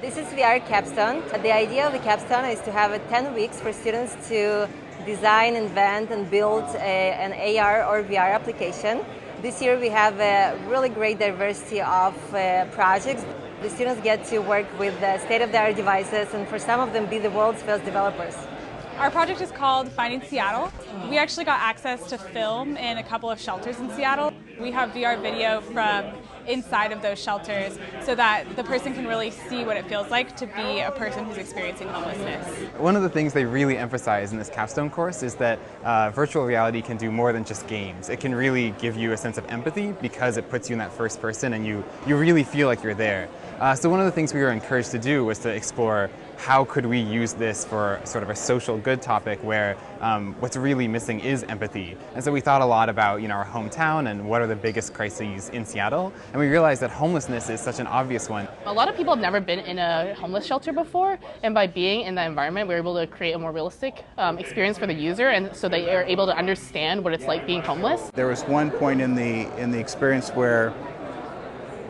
This is VR Capstone. The idea of the capstone is to have 10 weeks for students to design, invent, and build an AR or VR application. This year we have a really great diversity of projects. The students get to work with state-of-the-art devices and for some of them be the world's first developers. Our project is called Finding Seattle. We actually got access to film in a couple of shelters in Seattle. We have VR video from inside of those shelters so that the person can really see what it feels like to be a person who's experiencing homelessness. One of the things they really emphasize in this capstone course is that virtual reality can do more than just games. It can really give you a sense of empathy because it puts you in that first person and you really feel like you're there. So one of the things we were encouraged to do was to explore how could we use this for sort of a social good topic where what's really missing is empathy. And so we thought a lot about our hometown and what are the biggest crises in Seattle. And we realized that homelessness is such an obvious one. A lot of people have never been in a homeless shelter before, and by being in that environment, we're able to create a more realistic experience for the user, and so they are able to understand what it's like being homeless. There was one point in the experience where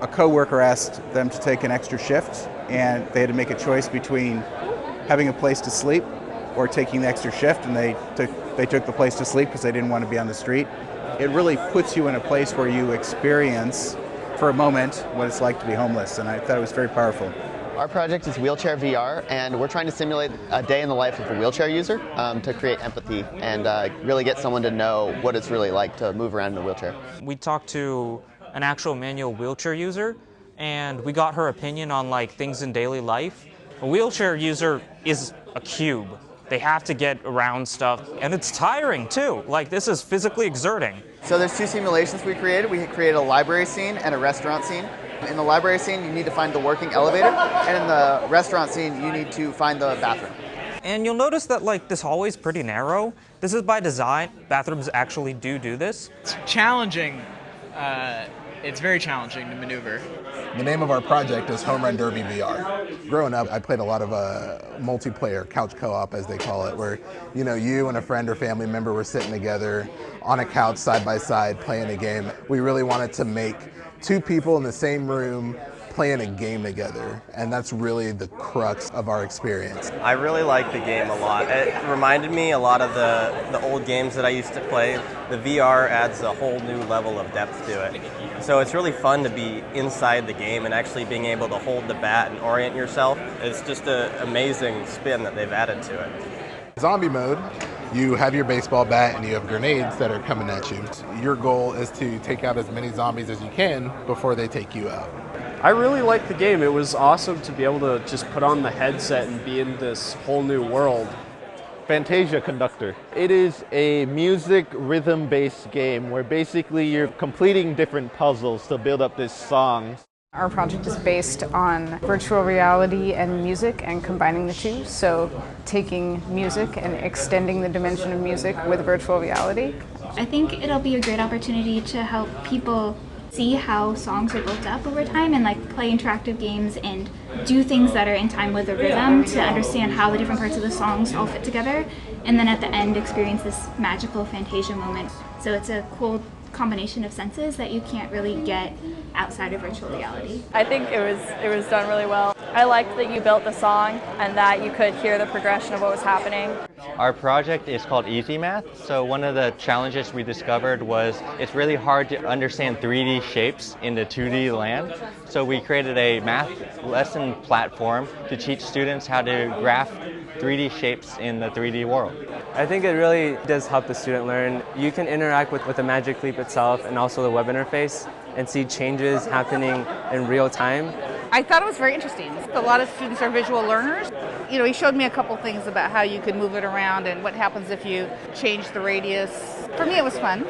a coworker asked them to take an extra shift, and they had to make a choice between having a place to sleep or taking the extra shift, and they took the place to sleep because they didn't want to be on the street. It really puts you in a place where you experience for a moment what it's like to be homeless, and I thought it was very powerful. Our project is Wheelchair VR, and we're trying to simulate a day in the life of a wheelchair user to create empathy and really get someone to know what it's really like to move around in a wheelchair. We talked to an actual manual wheelchair user, and we got her opinion on things in daily life. A wheelchair user is a cube. They have to get around stuff, and it's tiring too. This is physically exerting. So there's two simulations we created. We created a library scene and a restaurant scene. In the library scene, you need to find the working elevator, and in the restaurant scene, you need to find the bathroom. And you'll notice that this hallway is pretty narrow. This is by design. Bathrooms actually do this. It's challenging. It's very challenging to maneuver. The name of our project is Home Run Derby VR. Growing up, I played a lot of multiplayer couch co-op, as they call it, where you and a friend or family member were sitting together on a couch side by side playing a game. We really wanted to make two people in the same room playing a game together, and that's really the crux of our experience. I really like the game a lot. It reminded me a lot of the old games that I used to play. The VR adds a whole new level of depth to it. So it's really fun to be inside the game and actually being able to hold the bat and orient yourself. It's just an amazing spin that they've added to it. Zombie mode, you have your baseball bat and you have grenades that are coming at you. Your goal is to take out as many zombies as you can before they take you out. I really liked the game. It was awesome to be able to just put on the headset and be in this whole new world. Fantasia Conductor. It is a music rhythm-based game where basically you're completing different puzzles to build up this song. Our project is based on virtual reality and music and combining the two, so taking music and extending the dimension of music with virtual reality. I think it'll be a great opportunity to help people see how songs are built up over time and play interactive games and do things that are in time with the rhythm to understand how the different parts of the songs all fit together, and then at the end experience this magical Fantasia moment. So it's a cool combination of senses that you can't really get outside of virtual reality. I think it was done really well. I liked that you built the song and that you could hear the progression of what was happening. Our project is called Easy Math. So one of the challenges we discovered was it's really hard to understand 3D shapes in the 2D land. So we created a math lesson platform to teach students how to graph 3D shapes in the 3D world. I think it really does help the student learn. You can interact with the Magic Leap itself and also the web interface and see changes happening in real time. I thought it was very interesting. A lot of students are visual learners. He showed me a couple things about how you could move it around and what happens if you change the radius. For me, it was fun.